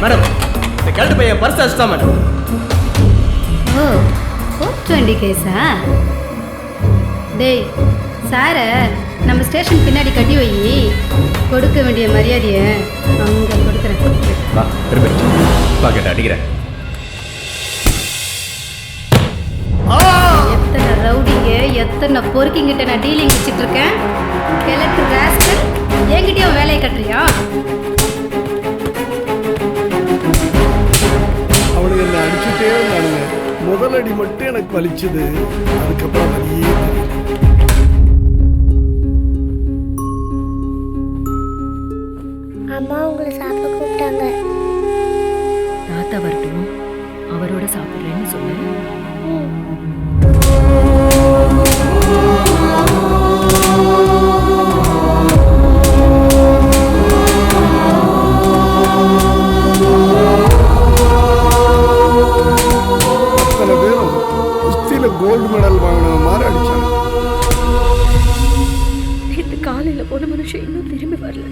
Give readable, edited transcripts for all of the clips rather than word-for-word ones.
Madam இந்த கழுட்டு பையன் purse அடிச்சிட்டான் மேடம். ஓ 420 கேஸா? டேய் சாரை நம்ம ஸ்டேஷன் பின்னாடி கட்டி வை. கொடுக்க வேண்டிய மரியாதையை அங்கே கொடுக்குறேன். வா திருப்பி பாக்கெட் அடிக்கிறேன். எத்தனை ரவுடிங்க எத்தனை பொறுக்கிங்கிட்ட நான் டீலிங் வச்சுட்டு இருக்கேன். கிழக்கு ராஸ்கல் என்கிட்டயும் வேலையை கட்டுறியா? அவனுக்கு என்ன அடிச்சுட்டே இருந்தானுங்க. முதல் அடி மட்டும் எனக்கு வலிச்சுது, அதுக்கப்புறம் வலியே தெரியல. அம்மா உங்களை சாப்பிட கூப்பிட்டாங்க. தாத்தா வரட்டும், அவரோட சாப்பிட்றேன்னு சொல்லு. அத்தனை பேரும் குஸ்தியில கோல்டு மெடல் வாங்கின மாதிரி அடிச்சாங்க. நேற்று காலையில் போன மனுஷன் இன்னும் திரும்பி வரல.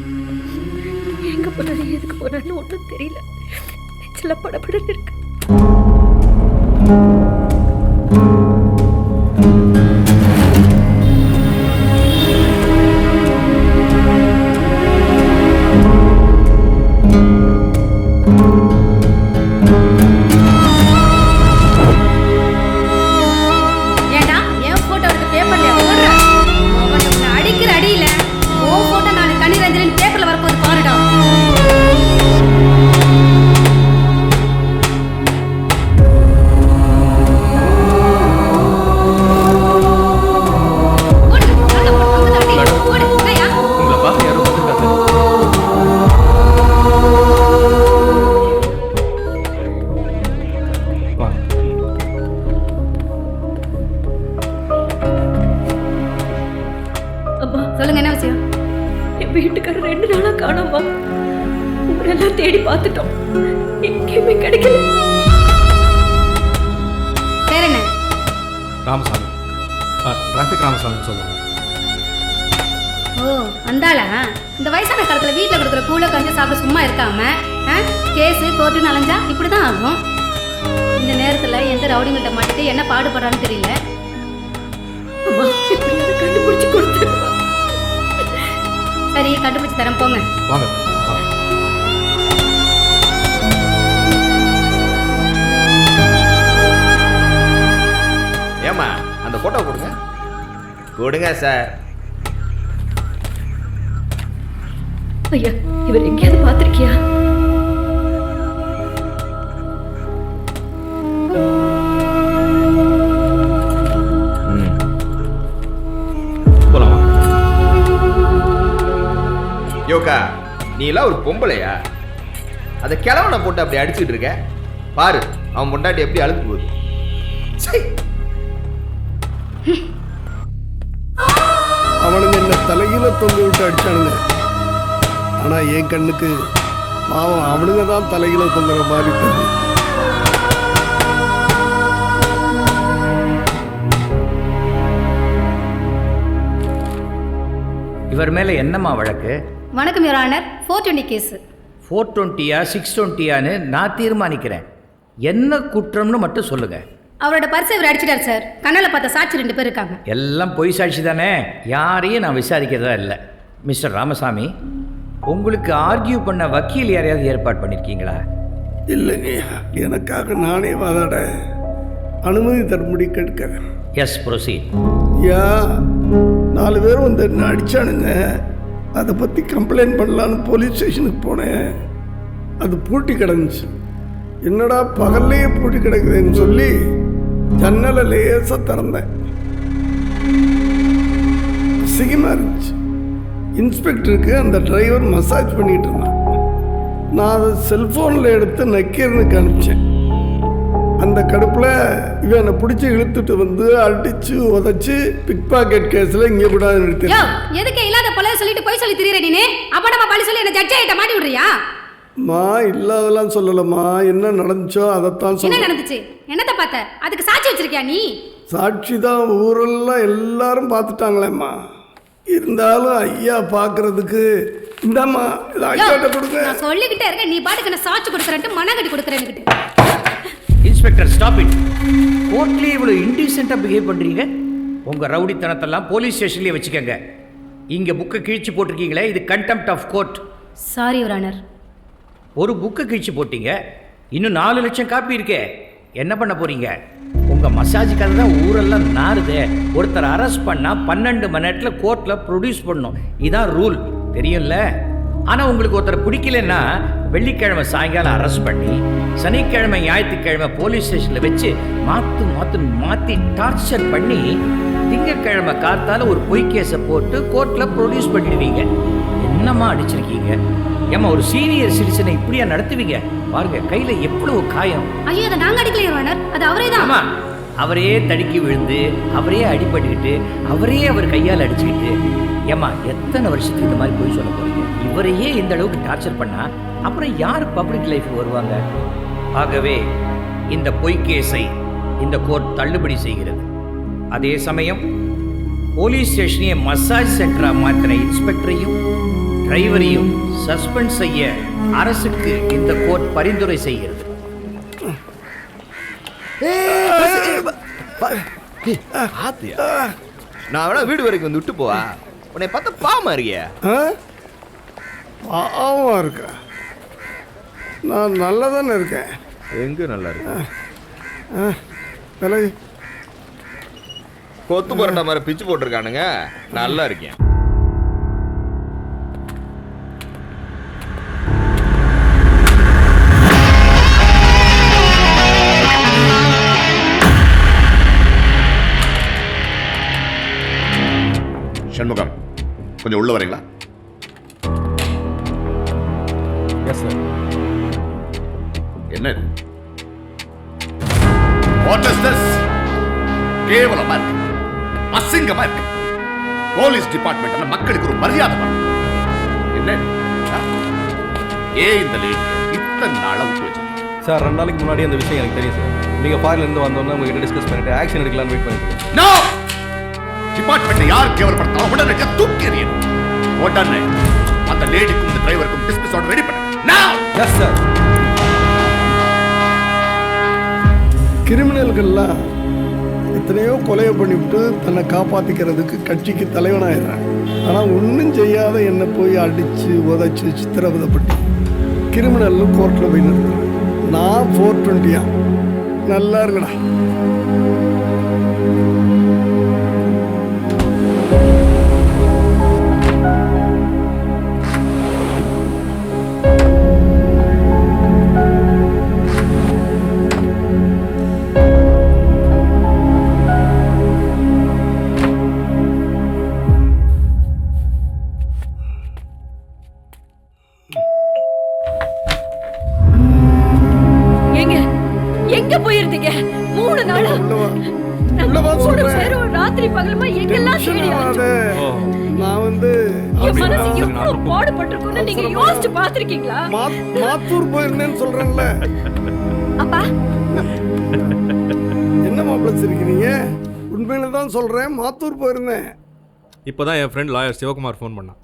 எங்க போனாரு எதுக்கு போனான்னு ஒன்றும் தெரியல. நெச்சில் படப்படன்னு இருக்கு. ஏண்டா என் போட்டோ எடுத்து பேப்பர்ல போடுற? அவனை அடிக்கிற அடியில ஓ போட்டோ நான் கண்ணீரஞ்சலின் பேப்பர்ல வரப்போது பாருடா. உங்களை பார்த்து யாரும் வந்துருக்காங்க. வா அம்மா, சொல்லுங்க என்ன விஷயம்? என் வீட்டுக்காரர் 2 நாளா காணோம்மா. ஊரெல்லாம் தேடி பார்த்துட்டோம், எங்கேயுமே கிடைக்கல. பேர் என்ன? ராமசாமி. டிராஃபிக் ராமசாமி சொல்லுவாங்க. ஓ அந்தாளா? இந்த வயசான காலத்துல வீட்டில் கொடுக்குற கூழ கஞ்சி சாப்பிட சும்மா இருக்காம கேஸு கோர்ட்டுன்னு அலைஞ்சா இப்படிதான் ஆகும். இந்த நேரத்துல எந்த ரவுடிங்கிட்ட மாட்டிட்டு என்ன பாடுபடுறான்னு தெரியல. அம்மா, எப்படியாவது கண்டுபிடிச்சு கொடுத்துருமா. சரி கண்டுபிடிச்சு தரேன் போங்க. வாங்க வாங்க. ஏம்மா அந்த போட்டோ கொடுங்க. கொடுங்க சார். ஐயா, இவர் எங்கேயாவது பார்த்திருக்கியா? போலாமா? யோகா நீ எல்லாம் ஒரு பொம்பளையா? அதை கிழவனை போட்டு அப்படி அடிச்சுட்டு இருக்க பாரு. அவன் பொண்டாட்டி எப்படி அழுத்து போகுது. சை. அவனுங்க என்ன தலையில தொங்க விட்டு அடிச்சானுங்க. ஆனா என் கண்ணுக்கு பாவம் அவனுங்க தான் தலையில தொங்குற மாதிரி தெரியும். இவர் மேலே என்னம்மா வழக்கு? வணக்கம் யுவர் ஆனர். 420 கேஸ். 420யா 620யான்னு நான் தீர்மானிக்கிறேன். என்ன குற்றம்னு மட்டும் சொல்லுங்க. அவரோட பர்ஸை இவர் அடிச்சிட்டார் சார். கண்ணால பார்த்த சாட்சி 2 பேர் இருக்காங்க. எல்லாம் பொய் சாட்சி தானே, யாரையும் நான் விசாரிக்கிறதா இல்லை. மிஸ்டர் ராமசாமி, உங்களுக்கு ஆர்கியூ பண்ண வக்கீல் யாரையாவது ஏற்பாடு பண்ணியிருக்கீங்களா? இல்லைங்க, எனக்காக நானே வாதாட அனுமதி தரும்படி கேட்கிறேன். S, proceed. யா 4 பேர் வந்து என்ன அடிச்சானுங்க. அதை பற்றி கம்ப்ளைண்ட் பண்ணலான்னு போலீஸ் ஸ்டேஷனுக்கு போனேன். அது பூட்டி கிடந்துச்சு. என்னடா பகல்லையே பூட்டி கிடக்குதுன்னு சொல்லி ஜன்னலை லேசாக திறந்தேன். சிகமாக இருந்துச்சு. இன்ஸ்பெக்டருக்கு அந்த டிரைவர் மசாஜ் பண்ணிகிட்டு இருந்தான். நான் அதை செல்ஃபோனில் எடுத்து நக்கீரனுக்கு அனுப்பிச்சேன். அந்த கடுப்பில் இவன் என்னை பிடிச்சி இழுத்துட்டு வந்து அடித்து உதச்சி பிக் பாக்கெட் கேஸில் இங்கே கூட நிறுத்தி. எதுக்கு இல்லாத பொழைய சொல்லிட்டு போய் சொல்லி திரியற நீ? அப்ப நம்ம பழி சொல்லி என்ன ஜட்ஜ் ஆகிட்ட மாட்டி விடுறியா? மா இல்லாதெல்லாம் சொல்லலம்மா, என்ன நடந்துச்சோ அதைத்தான் என்ன சொல்ல. நடந்துச்சு? என்னத்தை பார்த்த? அதுக்கு சாட்சி வச்சிருக்கியா நீ? சாட்சி தான் ஊரெல்லாம் எல்லாரும் பார்த்துட்டாங்களேம்மா. இருந்தாலும் ஐயா பார்க்கறதுக்கு இந்தாம்மா இதை யோ, ஐயாட்ட கொடுங்க. நான் சொல்லிக்கிட்டே இருக்கேன், நீ பாட்டுக்கு என்ன சாட்சி கொடுக்குறேன்ட்டு மனங்கட்டி கொடுக்குறேன்னுக்கிட்டு. Inspector stop it. கோர்ட்லேயே இவ்வளோ இன்டீசெண்டாக பிஹேவ் பண்ணுறீங்க. உங்கள் ரவுடித்தனத்தெல்லாம் போலீஸ் ஸ்டேஷன்லேயே வச்சுக்கோங்க. இங்கே புக்கை கிழிச்சு போட்டிருக்கீங்களே, இது contempt of court. Sorry your honour. ஒரு புக்கை கிழிச்சு போட்டீங்க, இன்னும் 4 லட்சம் காப்பி இருக்கே, என்ன பண்ண போறீங்க? உங்கள் மசாஜுக்காக தான் ஊரெல்லாம் நாறுதே. ஒருத்தர் அரெஸ்ட் பண்ணால் 12 மணி நேரத்தில் கோர்ட்டில் ப்ரொடியூஸ் பண்ணணும். இதான் ரூல், தெரியும்ல? ஆனால் உங்களுக்கு ஒருத்தர் பிடிக்கலன்னா வெள்ளிக்கிழமை சாயங்காலம் அரெஸ்ட் பண்ணி சனிக்கிழமை ஞாயிற்றுக்கிழமை போலீஸ் ஸ்டேஷனில் வச்சு மாற்றி டார்ச்சர் பண்ணி திங்கக்கிழமை காத்தால ஒரு பொய் கேஸை போட்டு கோர்ட்டில் ப்ரொடியூஸ் பண்ணிடுவீங்க. என்னம்மா அடிச்சிருக்கீங்க? ஏம்மா ஒரு சீனியர் சிட்டிசனை இப்படியா நடத்துவீங்க? பாருங்க கையில் எவ்வளவு காயம். ஐயோ, அதை நாங்க அடிக்கல யுவர் ஆனர், அது அவரே தான். ஆமா, அவரே தடுக்கி விழுந்து அவரே அடிபட்டுக்கிட்டு அவரே அவர் கையால் அடிச்சுக்கிட்டு, ஏம்மா எத்தனை வருஷத்துக்கு இந்த மாதிரி போய் சொல்ல போறீங்க? இவரையே இந்த அளவுக்கு டார்ச்சர் பண்ணா அப்புறம் யார் பப்ளிக் லைஃப் வருவாங்க? ஆகவே இந்த பொய் கேஸை இந்த கோர்ட் தள்ளுபடி செய்கிறது. அதே சமயம் போலீஸ் ஸ்டேஷனையே மசாஜ் சென்டரா மாற்றின இன்ஸ்பெக்டரையும் டிரைவரையும் சஸ்பெண்ட் செய்ய அரசுக்கு இந்த கோர்ட் பரிந்துரை செய்கிறது. நான் வேணா வீடு வரைக்கும் வந்து விட்டு போவா? உன்னை பார்த்தா பாவமா இருக்கிய. பாவமாக இருக்கா? நான் நல்லா தானே இருக்கேன். எங்க நல்லா இருக்கு? விலகு. கொத்து பரண்டா மாதிரி பிச்சு போட்டிருக்கானுங்க. நல்லா இருக்கேன். சண்முகம், கொஞ்சம் உள்ள வரீங்களா? Yes sir. என்ன இது? What is this? கேவலமா இருக்கு, அசிங்கமா இருக்கு. போலீஸ் டிபார்ட்மெண்ட்ல மக்களுக்கு ஒரு மரியாதை வேணும். என்ன இது? ஏன் இந்த லேடி இத்தனை நாளா விட்டு வச்சிருக்கீங்க? சார் 2 நாளைக்கு முன்னாடி அந்த விஷயம் எனக்கு தெரியும் சார். நீங்கள் ஃபாரின்லேருந்து வந்தோன்னே உங்ககிட்ட டிஸ்கஸ் பண்ணிட்டு ஆக்ஷன் எடுக்கலாம்னு வெயிட் பண்ணிட்டு இருக்கேன். No! டிபார்ட்மெண்ட் யார் கேவலப்படுத்தா உடனே தூக்கி எறியணும். உடனே அந்த லேடிக்கும் இந்த டிரைவருக்கும் டிஸ்மிஸ் ஆர்டர் ரெடி பண்ணுங்க. Now! Yes sir. கிரிமினல்கள்லாம் எத்தனையோ கொலையை பண்ணிவிட்டு தன்னை காப்பாற்றிக்கிறதுக்கு கட்சிக்கு தலைவனாயிடுறாங்க. ஆனால் ஒன்றும் செய்யாத என்னை போய் அடித்து உதைச்சி சித்திரவதைப்பட்டு கிரிமினல்னு கோர்ட்டில் போய் நிறுத்துறேன். நான் 420 நல்லா இருக்கடா. எங்க போயிருந்தீங்க 3 நாளா? உள்ளவா சொல்றேன். வெறும் ராத்திரி பகலுமா எங்கெல்லாம் தேடி நான் வந்து என் மனசு எவ்வளவு பாடுபட்டிருக்குன்னு நீங்க யோசிச்சு பார்த்திருக்கீங்களா? மாத்தூர் போயிருந்தேன்னு சொல்றேன்ல. அப்பா என்ன மாப்பிள்ளை சிரிக்கிறீங்க? உண்மையில தான் சொல்றேன், மாத்தூர் போயிருந்தேன். இப்போ தான் என் ஃப்ரெண்ட் லாயர் சிவகுமார் ஃபோன் பண்ணான்.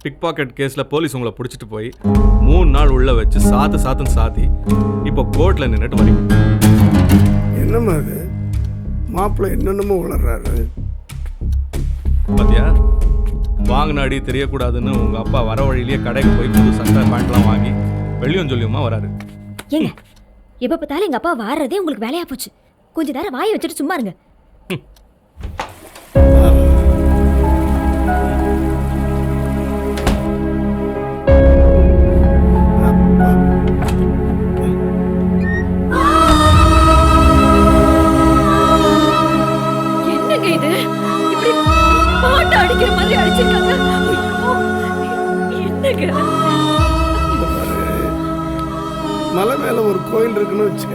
பிக் பாக்கெட் கேஸில் போலீஸ் உங்களை பிடிச்சிட்டு போய் 3 நாள் உள்ளே வச்சு சாத்துன்னு சாத்தி இப்போ கோர்ட்டில் நின்றுட்டு வரீங்க. என்னம்மா அது? மாப்பிள்ளை என்னென்னமோ வளர்றாரு. பாத்தியா, வாங்கின அடி தெரியக்கூடாதுன்னு உங்கள் அப்பா வர வழியிலேயே கடைக்கு போய் புது சட்டை பேண்ட்லாம் வாங்கி வெளியும் சொல்லியுமா வராரு. ஏங்க எப்ப பார்த்தாலும் எங்க அப்பா வாரதே உங்களுக்கு வேலையா போச்சு. கொஞ்ச நேரம் வாயை வச்சுட்டு சும்மா இருங்க. என்னங்க இது இப்படி பாட்டு அடிக்கிற மாதிரி அடிச்சிருக்காங்க? என்னங்க? மலை மேல ஒரு கோயில் இருக்குன்னு வச்சுக்க.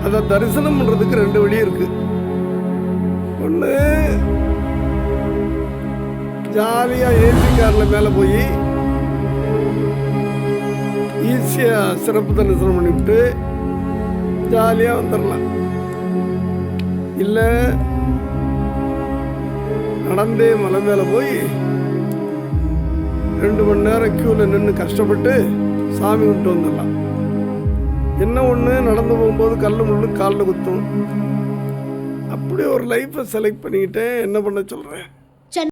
அதை தரிசனம் பண்றதுக்கு 2 வழி இருக்கு. ஒண்ணு ஜாலியா ஏசி கார்ல மேல போய் ஈஸியா சிறப்பு தரிசனம் பண்ணிவிட்டு ஜாலியா வந்துடலாம். இல்ல நடந்தே மலை மேலே போய் 2 மணி நேரம் க்யூவில் நின்று கஷ்டப்பட்டு சாமி விட்டு வந்துடலாம். என்ன ஒன்று நடந்து போகும்போது கல் முள்ளு காலில் குத்தும். அப்படி ஒரு லைஃப்பை செலக்ட் பண்ணிக்கிட்டேன். என்ன பண்ண சொல்கிறேன்?